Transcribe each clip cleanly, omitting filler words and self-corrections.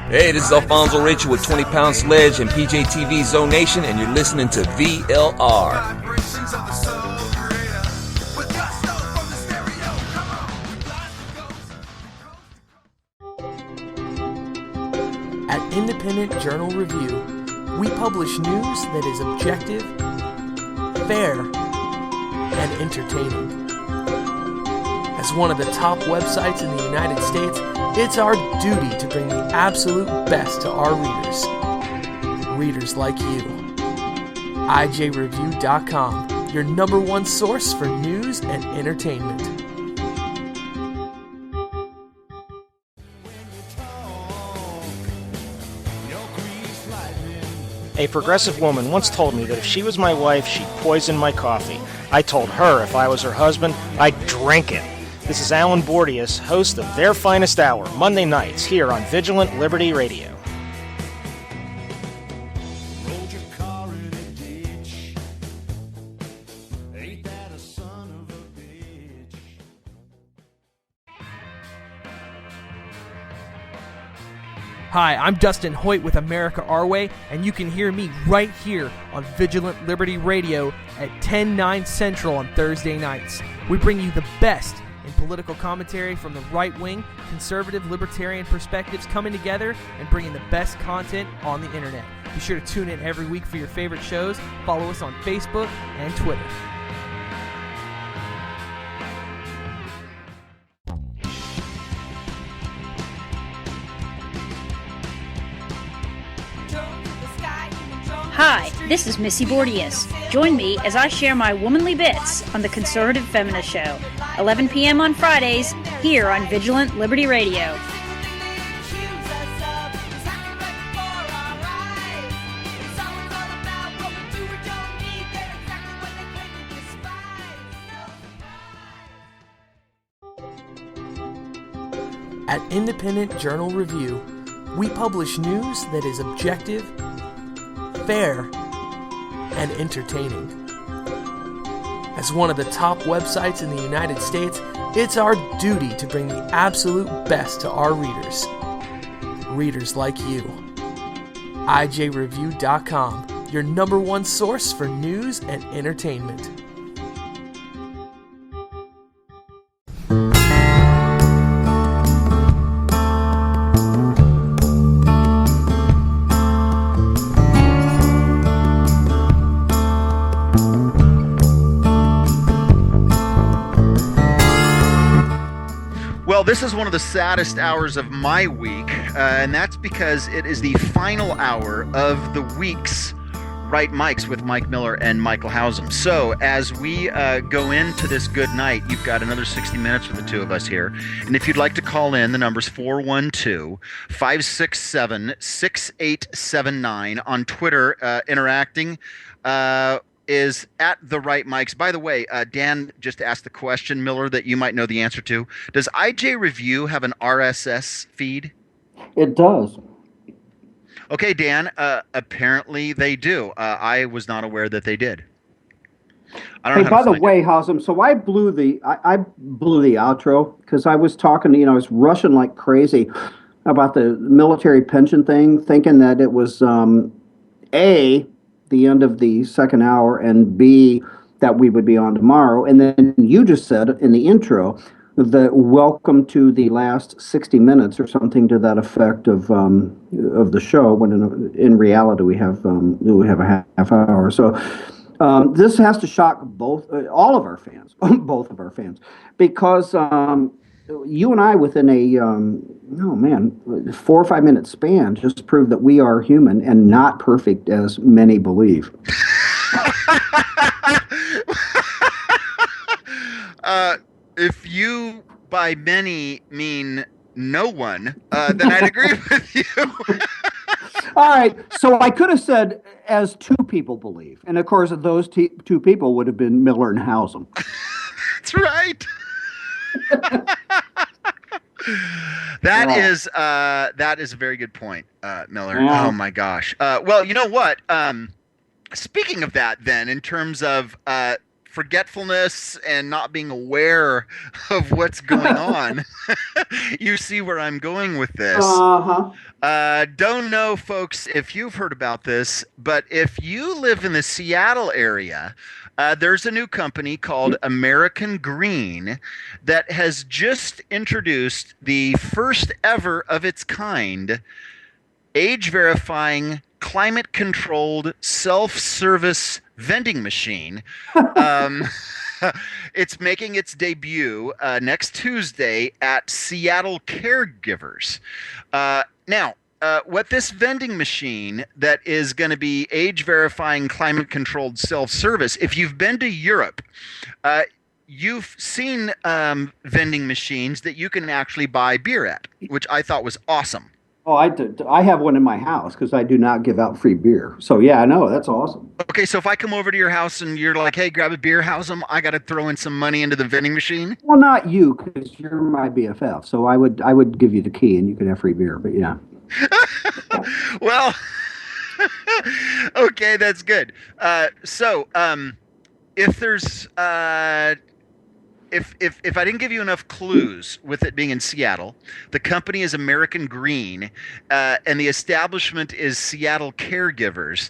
Hey, this is Alfonso Rachel with 20 Pound Sledge and PJTV Zone Nation, and you're listening to VLR. At Independent Journal Review, we publish news that is objective, fair, and entertaining. As one of the top websites in the United States, it's our duty to bring the absolute best to our readers. Readers like you. IJReview.com, your number one source for news and entertainment. A progressive woman once told me that if she was my wife, she'd poison my coffee. I told her if I was her husband, I'd drink it. This is Alan Bordius, host of Their Finest Hour, Monday nights here on Vigilant Liberty Radio. Hi, I'm Dustin Hoyt with America Our Way, and you can hear me right here on Vigilant Liberty Radio at 10/9 Central on Thursday nights. We bring you the best in political commentary from the right-wing, conservative, libertarian perspectives coming together and bringing the best content on the internet. Be sure to tune in every week for your favorite shows. Follow us on Facebook and Twitter. Hi, this is Missy Bordius. Join me as I share my womanly bits on the Conservative Feminist Show, 11 p.m. on Fridays, here on Vigilant Liberty Radio. At Independent Journal Review, we publish news that is objective, fair, and entertaining. As one of the top websites in the United States, it's our duty to bring the absolute best to our readers. Readers like you. IJReview.com, your number one source for news and entertainment. Well, this is one of the saddest hours of my week, and that's because it is the final hour of the week's Right Mics with Mike Miller and Michael Hausum. So as we go into this good night, you've got another 60 minutes for the two of us here. And if you'd like to call in, the number's 412-567-6879. On Twitter, interacting is at The Right Mics. By the way, Dan just asked the question, Miller, that you might know the answer to. Does IJ Review have an RSS feed? It does. Okay, Dan, apparently they do. I was not aware that they did. I don't know. Hey, by the way, Hausum, so I blew the outro because I was talking, I was rushing like crazy about the military pension thing, thinking that it was A, the end of the second hour, and B, that we would be on tomorrow. And then you just said in the intro the welcome to the last 60 minutes or something to that effect of the show, when in reality we have a half hour. So this has to shock all of our fans, both of our fans, because you and I, within a 4 or 5 minute span, just proved that we are human and not perfect as many believe. If you by many mean no one, then I'd agree with you. All right, so I could have said as two people believe, and of course those two people would have been Miller and Hausum. That's right. That is a very good point, Miller. Yeah. Oh my gosh. Well, you know what? Speaking of that, then, in terms of forgetfulness and not being aware of what's going on. You see where I'm going with this. Don't know, folks, if you've heard about this, but if you live in the Seattle area, there's a new company called American Green that has just introduced the first ever of its kind age-verifying, climate-controlled, self-service vending machine. It's making its debut next Tuesday at Seattle Caregivers. Now, what this vending machine that is going to be age-verifying, climate-controlled self-service, if you've been to Europe, you've seen vending machines that you can actually buy beer at, which I thought was awesome. Oh, I have one in my house because I do not give out free beer. So yeah, I know that's awesome. Okay, so if I come over to your house and you're like, "Hey, grab a beer, how's them?" I got to throw in some money into the vending machine. Well, not you, because you're my BFF. So I would give you the key and you could have free beer. But yeah. Well, okay, that's good. So if there's if I didn't give you enough clues with it being in Seattle, the company is American Green, and the establishment is Seattle Caregivers.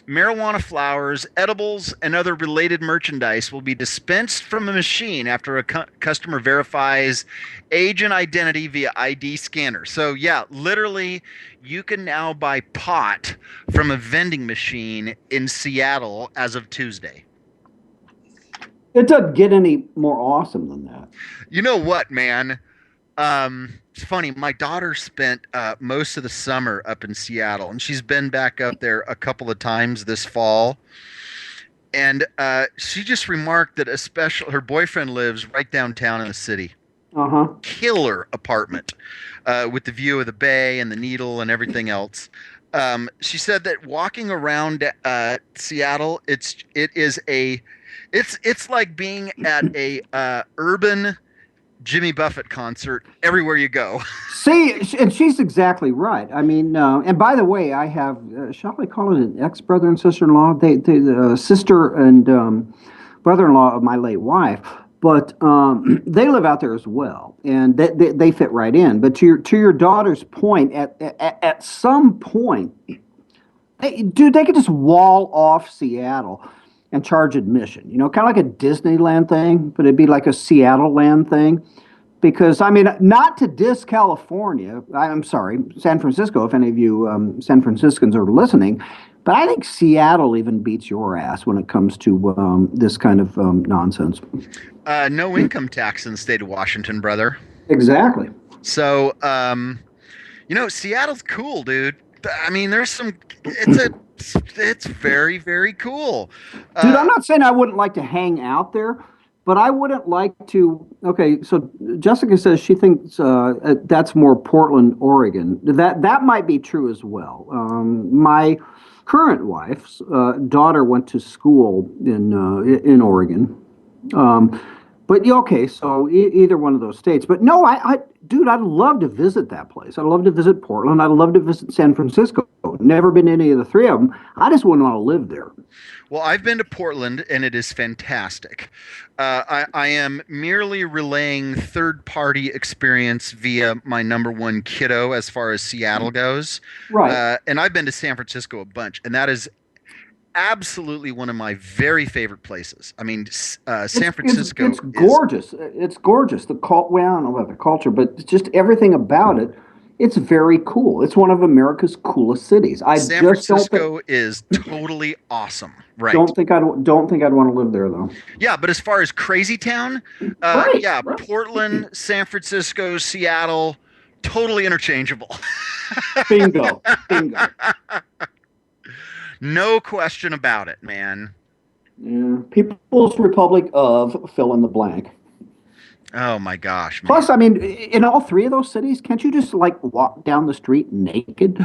Marijuana flowers, edibles, and other related merchandise will be dispensed from a machine after a customer verifies age and identity via ID scanner. So yeah, literally, you can now buy pot from a vending machine in Seattle as of Tuesday. It doesn't get any more awesome than that. You know what, man? It's funny. My daughter spent most of the summer up in Seattle, and she's been back up there a couple of times this fall. And she just remarked that her boyfriend lives right downtown in the city. Killer apartment with the view of the bay and the Needle and everything else. She said that walking around Seattle, it's like being at a urban Jimmy Buffett concert everywhere you go. See, and she's exactly right. I mean, and by the way, I have, shall I call it an ex-brother and sister-in-law? They sister and brother-in-law of my late wife, but they live out there as well, and they fit right in. But to your daughter's point, at some point, they could just wall off Seattle and charge admission, kind of like a Disneyland thing, but it'd be like a Seattle land thing. Because, I mean, not to diss California, I'm sorry, San Francisco, if any of you San Franciscans are listening, but I think Seattle even beats your ass when it comes to this kind of nonsense. No income tax in the state of Washington, brother. Exactly. So, Seattle's cool, dude. I mean, it's very, very cool. Dude, I'm not saying I wouldn't like to hang out there, but I wouldn't like to. Okay, so Jessica says she thinks that's more Portland, Oregon. That might be true as well. My current wife's daughter went to school in Oregon. But okay, so either one of those states. But no, dude, I'd love to visit that place. I'd love to visit Portland. I'd love to visit San Francisco. Never been to any of the three of them. I just wouldn't want to live there. Well, I've been to Portland, and it is fantastic. I am merely relaying third-party experience via my number one kiddo as far as Seattle goes. Right. And I've been to San Francisco a bunch, and that is absolutely one of my very favorite places. I mean, San Francisco. It's gorgeous. It's gorgeous. I don't know about the culture, but just everything about it. It's very cool. It's one of America's coolest cities. San Francisco is totally awesome. Right. Don't think I'd want to live there though. Yeah, but as far as crazy town, right. Portland, San Francisco, Seattle, totally interchangeable. Bingo. No question about it, man. Yeah. People's Republic of fill in the blank. Oh my gosh. Man. Plus, I mean, in all three of those cities, can't you just like walk down the street naked?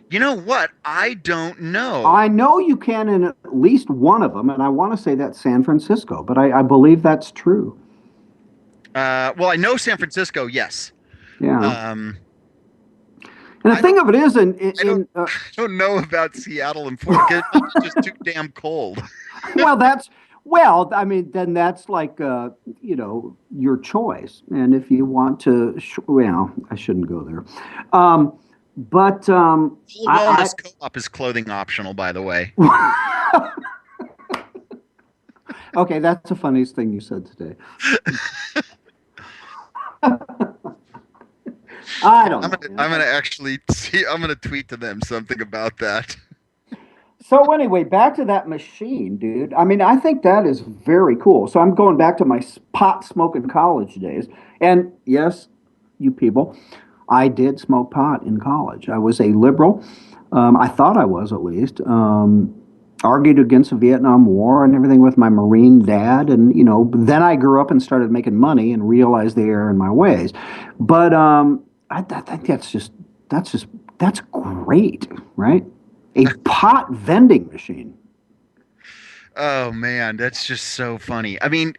You know what? I don't know. I know you can in at least one of them, and I want to say that's San Francisco, but I believe that's true. Well, I know San Francisco, yes. Yeah. And the thing of it is, I don't know about Seattle and Florida. It's just too damn cold. I mean, then that's like, your choice. And if you want to, I shouldn't go there. Wellness Co-op is clothing optional, by the way. Okay, that's the funniest thing you said today. I don't know. I'm gonna tweet to them something about that. So anyway, back to that machine, dude. I mean, I think that is very cool. So I'm going back to my pot smoking college days. And yes, you people, I did smoke pot in college. I was a liberal. I thought I was, at least. Argued against the Vietnam War and everything with my Marine dad. And, then I grew up and started making money and realized the error in my ways. But I think that's great, right? A pot vending machine. Oh man, that's just so funny. I mean,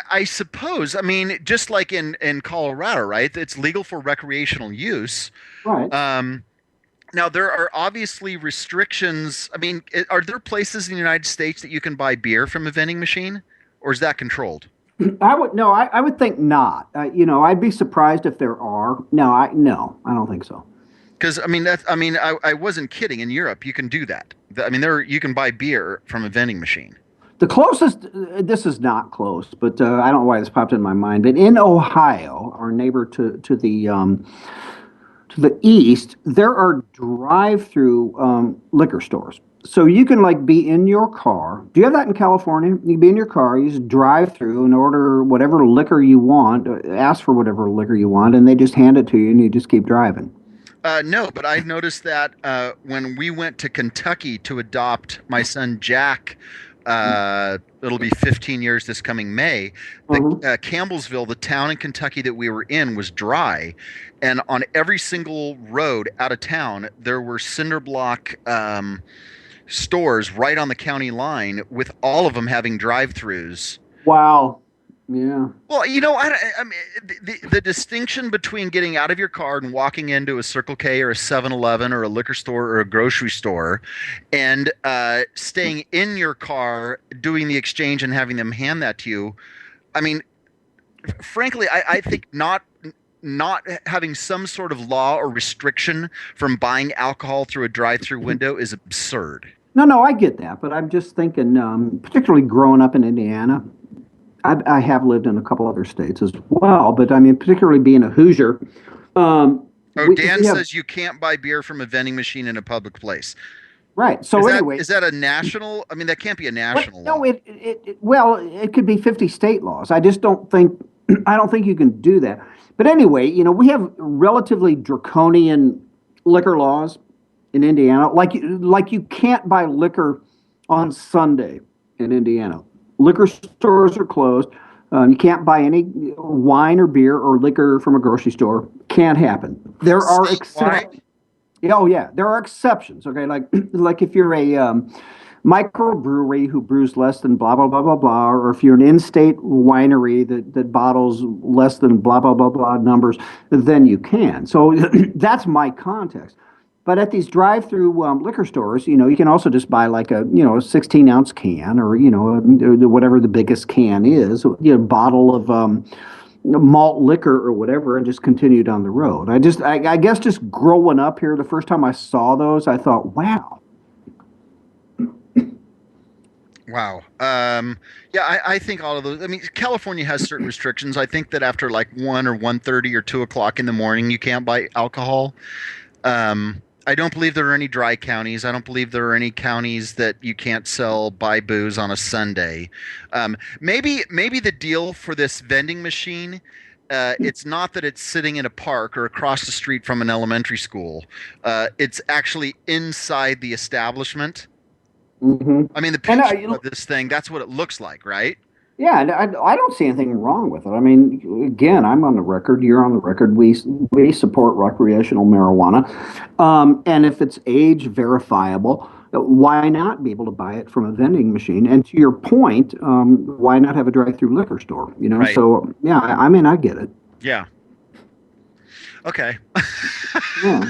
I suppose. I mean, just like in Colorado, right? It's legal for recreational use. Right. Now there are obviously restrictions. I mean, are there places in the United States that you can buy beer from a vending machine, or is that controlled? I would think not. I'd be surprised if there are. No, I don't think so. Because I wasn't kidding. In Europe, you can do that. I mean, you can buy beer from a vending machine. The closest, this is not close, but I don't know why this popped in my mind. But in Ohio, our neighbor to the east, there are drive-through liquor stores. So you can be in your car. Do you have that in California? You can be in your car, you just drive through and order whatever liquor you want, ask for whatever liquor you want, and they just hand it to you and you just keep driving. No, but I noticed that when we went to Kentucky to adopt my son Jack, it'll be 15 years this coming May. Campbellsville, the town in Kentucky that we were in, was dry, and on every single road out of town there were cinder block stores right on the county line, with all of them having drive-throughs. Wow. Yeah. Well, I mean, the distinction between getting out of your car and walking into a Circle K or a 7-Eleven or a liquor store or a grocery store, and staying in your car, doing the exchange and having them hand that to you. I mean, frankly, I think not having some sort of law or restriction from buying alcohol through a drive-through window is absurd. No, I get that, but I'm just thinking, particularly growing up in Indiana. I have lived in a couple other states as well, but I mean, particularly being a Hoosier. Dan says you can't buy beer from a vending machine in a public place. Right. So is that a national? I mean, that can't be a national law. No, it could be 50 state laws. I don't think you can do that. But anyway, we have relatively draconian liquor laws in Indiana. Like you can't buy liquor on Sunday in Indiana. Liquor stores are closed. You can't buy any wine or beer or liquor from a grocery store. Can't happen. There are exceptions. Oh yeah, there are exceptions. Okay, like if you're a microbrewery who brews less than blah blah blah blah blah, or if you're an in-state winery that bottles less than blah blah blah blah numbers, then you can. So that's my context. But at these drive-through liquor stores, you can also just buy like a 16-ounce can, or whatever the biggest can is, bottle of malt liquor or whatever, and just continue down the road. I guess just growing up here, the first time I saw those, I thought, wow. Wow. Yeah, I think all of those. I mean, California has certain restrictions. I think that after like 1 or 1:30 or 2 o'clock in the morning, you can't buy alcohol. I don't believe there are any dry counties. I don't believe there are any counties that you can't buy booze on a Sunday. Maybe the deal for this vending machine, it's not that it's sitting in a park or across the street from an elementary school. It's actually inside the establishment. Mm-hmm. I mean, the picture of this thing, that's what it looks like, right? Yeah, and I don't see anything wrong with it. I mean, again, I'm on the record. You're on the record. We support recreational marijuana, and if it's age verifiable, why not be able to buy it from a vending machine? And to your point, why not have a drive-through liquor store? Right. So yeah, I mean, I get it. Yeah. Okay. Yeah.